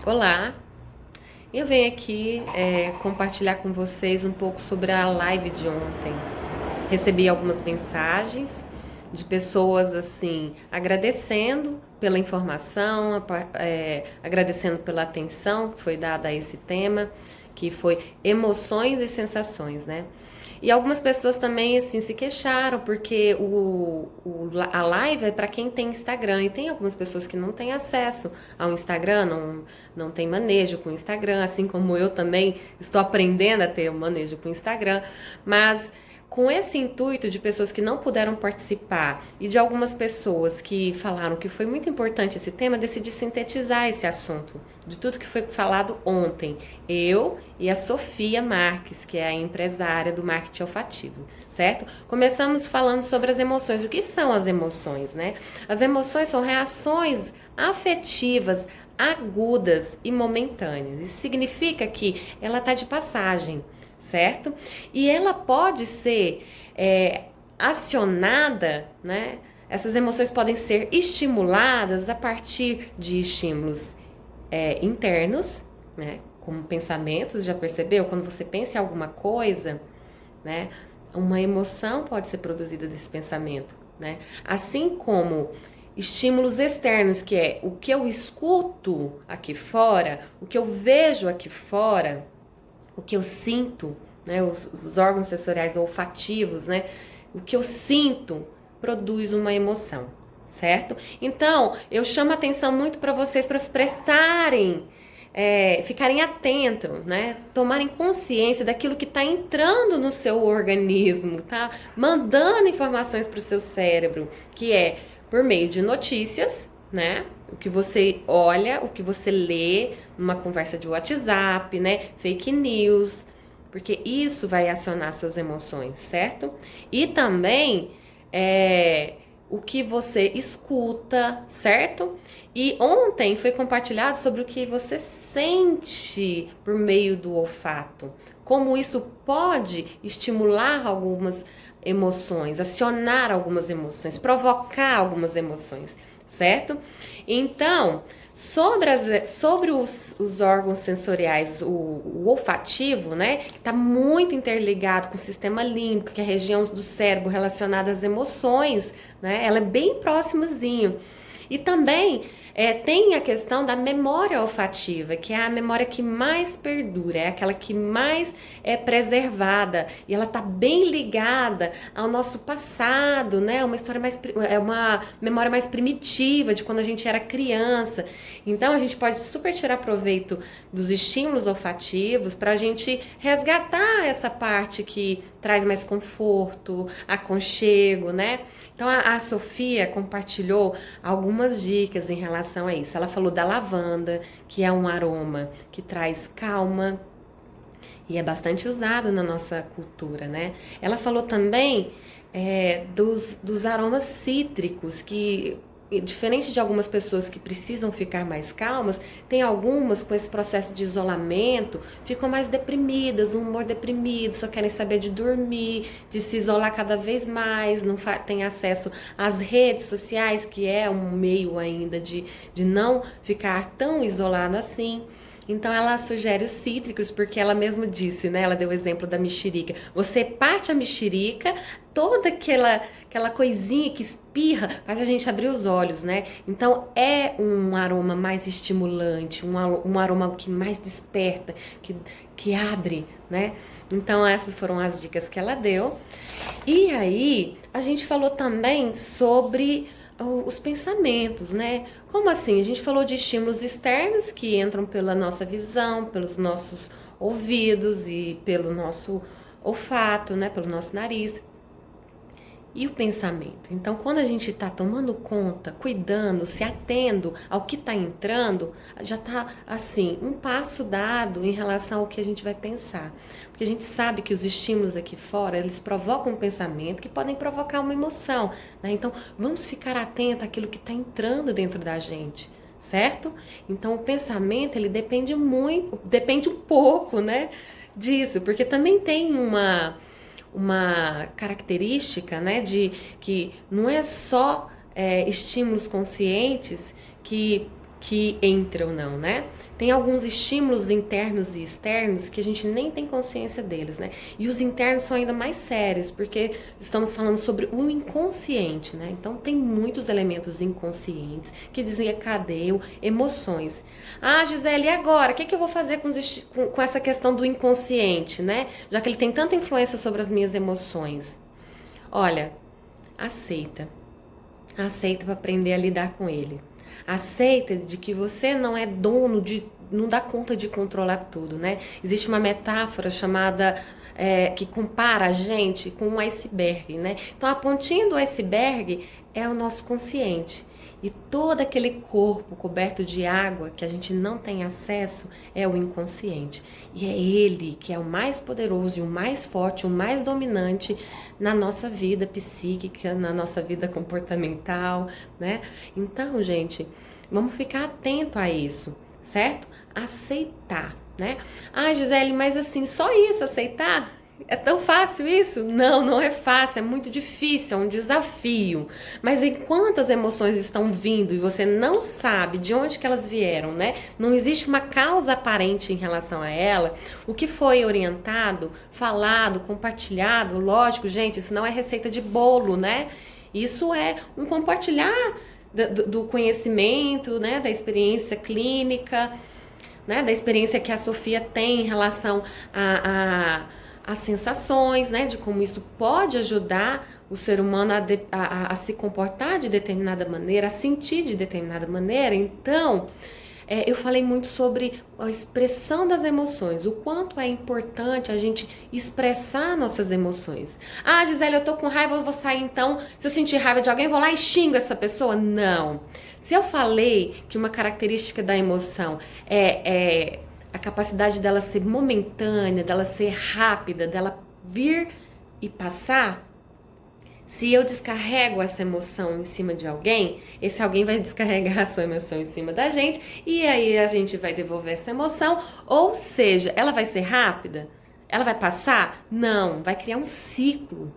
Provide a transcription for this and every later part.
Olá, eu venho aqui compartilhar com vocês um pouco sobre a live de ontem. Recebi algumas mensagens de pessoas assim agradecendo pela informação, agradecendo pela atenção que foi dada a esse tema, que foi emoções e sensações, né? E algumas pessoas também assim se queixaram porque a live é para quem tem Instagram e tem algumas pessoas que não têm acesso ao Instagram, não tem manejo com o Instagram, assim como eu também estou aprendendo a ter o manejo com o Instagram, mas com esse intuito de pessoas que não puderam participar e de algumas pessoas que falaram que foi muito importante esse tema, decidi sintetizar esse assunto, de tudo que foi falado ontem. Eu e a Sofia Marques, que é a empresária do marketing olfativo, certo? Começamos falando sobre as emoções. O que são as emoções, né? As emoções são reações afetivas agudas e momentâneas. Isso significa que ela está de passagem, certo? E ela pode ser acionada, né? Essas emoções podem ser estimuladas a partir de estímulos internos, né? Como pensamentos, já percebeu? Quando você pensa em alguma coisa, né? Uma emoção pode ser produzida desse pensamento, né? Assim como estímulos externos, que é o que eu escuto aqui fora, o que eu vejo aqui fora, o que eu sinto, né, os órgãos sensoriais olfativos, né, o que eu sinto produz uma emoção, certo? Então, eu chamo a atenção muito para vocês para prestarem, ficarem atentos, né, tomarem consciência daquilo que está entrando no seu organismo, tá? Mandando informações para o seu cérebro, que é por meio de notícias, né? O que você olha, o que você lê numa conversa de WhatsApp, né? Fake news, porque isso vai acionar suas emoções, certo? E também o que você escuta, certo? E ontem foi compartilhado sobre o que você sente por meio do olfato. Como isso pode estimular algumas emoções, acionar algumas emoções, provocar algumas emoções, certo? Então, sobre os órgãos sensoriais, o olfativo, né, que está muito interligado com o sistema límbico, que é a região do cérebro relacionada às emoções, né, ela é bem próximazinho. E também tem a questão da memória olfativa, que é a memória que mais perdura, é aquela que mais é preservada e ela está bem ligada ao nosso passado, né? Uma história uma memória mais primitiva de quando a gente era criança. Então a gente pode super tirar proveito dos estímulos olfativos para a gente resgatar essa parte que traz mais conforto, aconchego, né? Então a Sofia compartilhou algumas dicas em relação a isso. Ela falou da lavanda, que é um aroma que traz calma e é bastante usado na nossa cultura, né? Ela falou também dos aromas cítricos, que diferente de algumas pessoas que precisam ficar mais calmas, tem algumas com esse processo de isolamento, ficam mais deprimidas, um humor deprimido, só querem saber de dormir, de se isolar cada vez mais, não tem acesso às redes sociais, que é um meio ainda de não ficar tão isolado assim. Então ela sugere os cítricos, porque ela mesma disse, né? Ela deu o exemplo da mexerica. Você parte a mexerica, toda aquela coisinha que espirra, faz a gente abrir os olhos, né? Então é um aroma mais estimulante, um aroma que mais desperta, que abre, né? Então essas foram as dicas que ela deu. E aí a gente falou também sobre os pensamentos, né? Como assim? A gente falou de estímulos externos que entram pela nossa visão, pelos nossos ouvidos e pelo nosso olfato, né? Pelo nosso nariz. E o pensamento? Então, quando a gente está tomando conta, cuidando, se atendo ao que está entrando, já está, assim, um passo dado em relação ao que a gente vai pensar. Porque a gente sabe que os estímulos aqui fora, eles provocam um pensamento que podem provocar uma emoção, né? Então, vamos ficar atento àquilo que está entrando dentro da gente, certo? Então, o pensamento, ele depende um pouco, né, disso, porque também tem uma característica, né, de que não é só estímulos conscientes que que entra ou não, né? Tem alguns estímulos internos e externos que a gente nem tem consciência deles, né? E os internos são ainda mais sérios, porque estamos falando sobre o inconsciente, né? Então tem muitos elementos inconscientes que desencadeiam emoções. Ah, Gisele, e agora? O que eu vou fazer com essa questão do inconsciente, né? Já que ele tem tanta influência sobre as minhas emoções. Olha, aceita. Aceita para aprender a lidar com ele. Aceita de que você não é dono não dá conta de controlar tudo, né? Existe uma metáfora chamada que compara a gente com um iceberg, né? Então a pontinha do iceberg é o nosso consciente. E todo aquele corpo coberto de água que a gente não tem acesso é o inconsciente. E é ele que é o mais poderoso e o mais forte, o mais dominante na nossa vida psíquica, na nossa vida comportamental, né? Então, gente, vamos ficar atento a isso, certo? Aceitar, né? Ah, Gisele, mas assim, só isso, aceitar? É tão fácil isso? Não, não é fácil, é muito difícil, é um desafio. Mas enquanto as emoções estão vindo e você não sabe de onde que elas vieram, né? Não existe uma causa aparente em relação a ela. O que foi orientado, falado, compartilhado, lógico, gente, isso não é receita de bolo, né? Isso é um compartilhar do conhecimento, né? Da experiência clínica, né? Da experiência que a Sofia tem em relação as sensações, né, de como isso pode ajudar o ser humano a se comportar de determinada maneira, a sentir de determinada maneira. Então, eu falei muito sobre a expressão das emoções, o quanto é importante a gente expressar nossas emoções. Ah, Gisele, eu tô com raiva, eu vou sair então, se eu sentir raiva de alguém, eu vou lá e xingo essa pessoa? Não. Se eu falei que uma característica da emoção é a capacidade dela ser momentânea, dela ser rápida, dela vir e passar, se eu descarrego essa emoção em cima de alguém, esse alguém vai descarregar a sua emoção em cima da gente, e aí a gente vai devolver essa emoção, ou seja, ela vai ser rápida? Ela vai passar? Não, vai criar um ciclo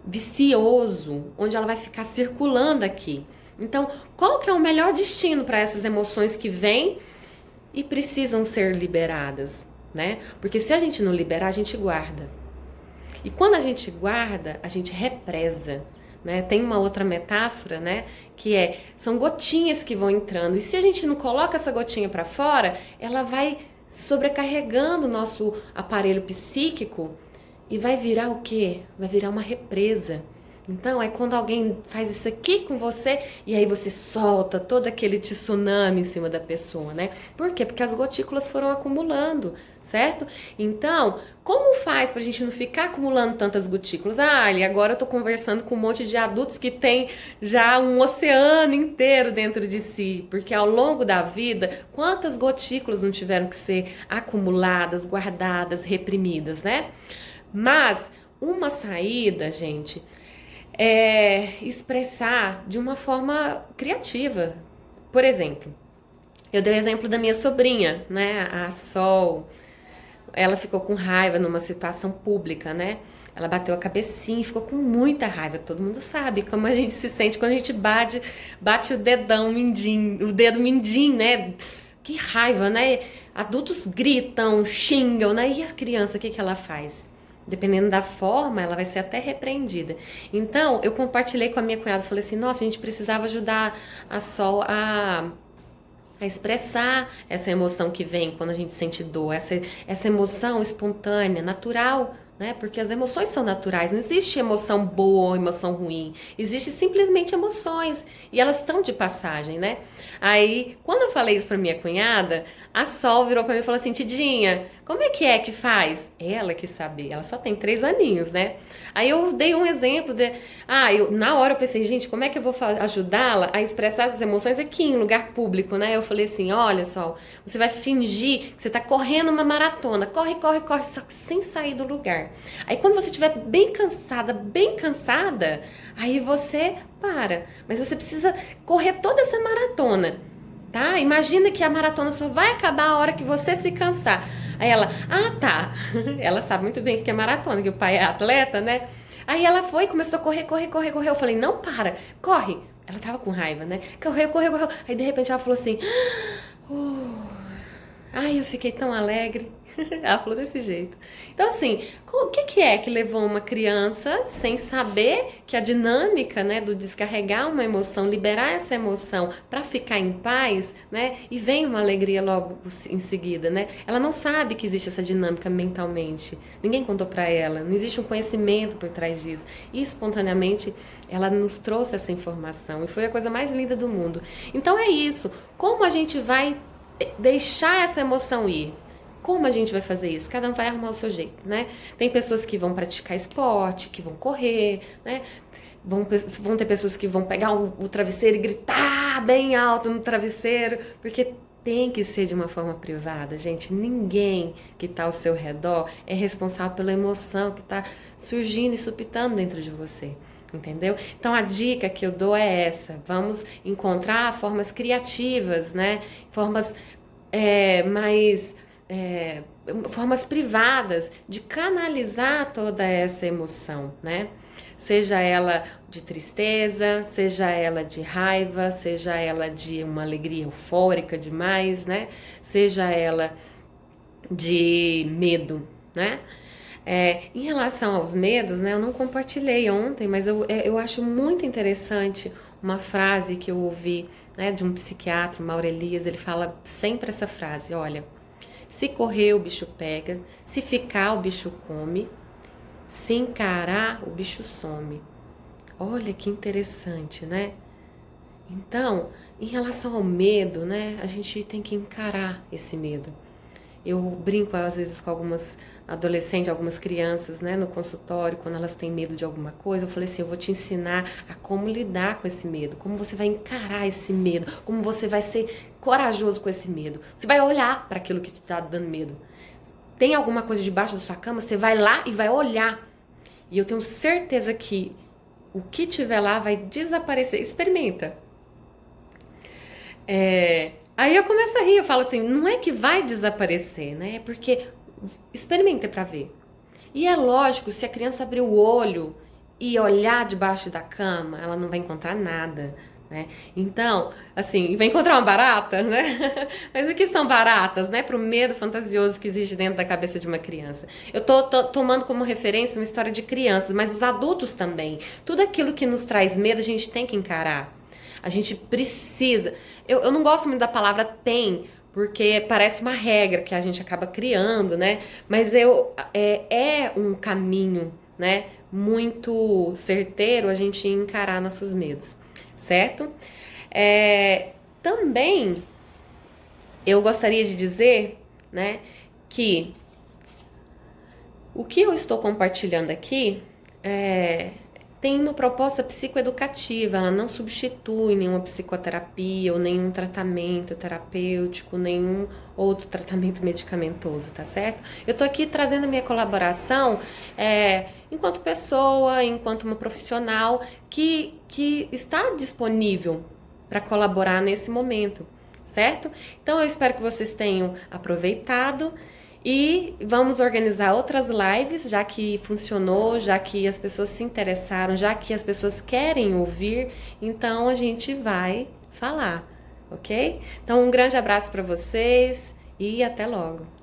vicioso, onde ela vai ficar circulando aqui. Então, qual que é o melhor destino para essas emoções que vêm e precisam ser liberadas, né? Porque se a gente não liberar, a gente guarda. E quando a gente guarda, a gente represa, né? Tem uma outra metáfora, né? Que são gotinhas que vão entrando. E se a gente não coloca essa gotinha para fora, ela vai sobrecarregando o nosso aparelho psíquico e vai virar o quê? Vai virar uma represa. Então, é quando alguém faz isso aqui com você e aí você solta todo aquele tsunami em cima da pessoa, né? Por quê? Porque as gotículas foram acumulando, certo? Então, como faz pra gente não ficar acumulando tantas gotículas? Ah, e agora eu tô conversando com um monte de adultos que tem já um oceano inteiro dentro de si, porque ao longo da vida, quantas gotículas não tiveram que ser acumuladas, guardadas, reprimidas, né? Mas uma saída, gente, expressar de uma forma criativa. Por exemplo, eu dei o exemplo da minha sobrinha, né, a Sol. Ela ficou com raiva numa situação pública, né? Ela bateu a cabecinha e ficou com muita raiva. Todo mundo sabe como a gente se sente quando a gente bate o o dedo mindinho, né? Que raiva, né? Adultos gritam, xingam, né? E a criança, o que ela faz? Dependendo da forma, ela vai ser até repreendida. Então, eu compartilhei com a minha cunhada, falei assim, nossa, a gente precisava ajudar a Sol a expressar essa emoção que vem quando a gente sente dor, essa emoção espontânea, natural, né? Porque as emoções são naturais, não existe emoção boa ou emoção ruim, existe simplesmente emoções, e elas estão de passagem, né? Aí, quando eu falei isso pra minha cunhada, a Sol virou pra mim e falou assim, Tidinha, como é que faz? Ela que sabe, ela só tem 3 aninhos, né? Aí eu dei um exemplo na hora eu pensei, gente, como é que eu vou ajudá-la a expressar essas emoções aqui em lugar público, né? Eu falei assim, olha, Sol, você vai fingir que você tá correndo uma maratona, corre, corre, corre, só que sem sair do lugar. Aí quando você estiver bem cansada, aí você para, mas você precisa correr toda essa maratona. Tá? Imagina que a maratona só vai acabar a hora que você se cansar. Aí ela, tá. Ela sabe muito bem o que é maratona, que o pai é atleta, né? Aí ela foi e começou a correr. Eu falei, não para, corre. Ela tava com raiva, né? Correu, correu, correu. Aí de repente ela falou assim: ai, eu fiquei tão alegre. Ela falou desse jeito. Então, assim, o que que é que levou uma criança sem saber que a dinâmica, né, do descarregar uma emoção, liberar essa emoção para ficar em paz, né, e vem uma alegria logo em seguida, né? Ela não sabe que existe essa dinâmica mentalmente. Ninguém contou para ela, não existe um conhecimento por trás disso. E espontaneamente ela nos trouxe essa informação e foi a coisa mais linda do mundo. Então é isso. Como a gente vai deixar essa emoção ir? Como a gente vai fazer isso? Cada um vai arrumar o seu jeito, né? Tem pessoas que vão praticar esporte, que vão correr, né? Vão ter pessoas que vão pegar o travesseiro e gritar bem alto no travesseiro, porque tem que ser de uma forma privada, gente. Ninguém que está ao seu redor é responsável pela emoção que está surgindo e supitando dentro de você. Entendeu? Então a dica que eu dou é essa: vamos encontrar formas criativas, né? Formas formas privadas de canalizar toda essa emoção, né? Seja ela de tristeza, seja ela de raiva, seja ela de uma alegria eufórica demais, né? Seja ela de medo, né? Em relação aos medos, né, eu não compartilhei ontem, mas eu acho muito interessante uma frase que eu ouvi, né, de um psiquiatra, Mauro Elias. Ele fala sempre essa frase: olha, se correr o bicho pega, se ficar o bicho come, se encarar o bicho some. Olha que interessante, né? Então, em relação ao medo, né, a gente tem que encarar esse medo. Eu brinco às vezes com algumas adolescentes, algumas crianças, né, no consultório, quando elas têm medo de alguma coisa. Eu falei assim: eu vou te ensinar a como lidar com esse medo, como você vai encarar esse medo, como você vai ser corajoso com esse medo. Você vai olhar para aquilo que te está dando medo. Tem alguma coisa debaixo da sua cama, você vai lá e vai olhar. E eu tenho certeza que o que tiver lá vai desaparecer. Experimenta. Aí eu começo a rir, eu falo assim: não é que vai desaparecer, né? É porque experimenta pra ver. E é lógico, se a criança abrir o olho e olhar debaixo da cama, ela não vai encontrar nada, né? Então, assim, vai encontrar uma barata, né? Mas o que são baratas, né? Pro medo fantasioso que existe dentro da cabeça de uma criança. Eu tô tomando como referência uma história de crianças, mas os adultos também. Tudo aquilo que nos traz medo, a gente tem que encarar. A gente precisa. Eu não gosto muito da palavra tem, porque parece uma regra que a gente acaba criando, né? Mas é um caminho, né, muito certeiro a gente encarar nossos medos, certo? Também eu gostaria de dizer, né, que o que eu estou compartilhando aqui tem uma proposta psicoeducativa, ela não substitui nenhuma psicoterapia ou nenhum tratamento terapêutico, nenhum outro tratamento medicamentoso, tá certo? Eu tô aqui trazendo a minha colaboração enquanto pessoa, enquanto uma profissional que está disponível para colaborar nesse momento, certo? Então eu espero que vocês tenham aproveitado. E vamos organizar outras lives, já que funcionou, já que as pessoas se interessaram, já que as pessoas querem ouvir, então a gente vai falar, ok? Então um grande abraço para vocês e até logo!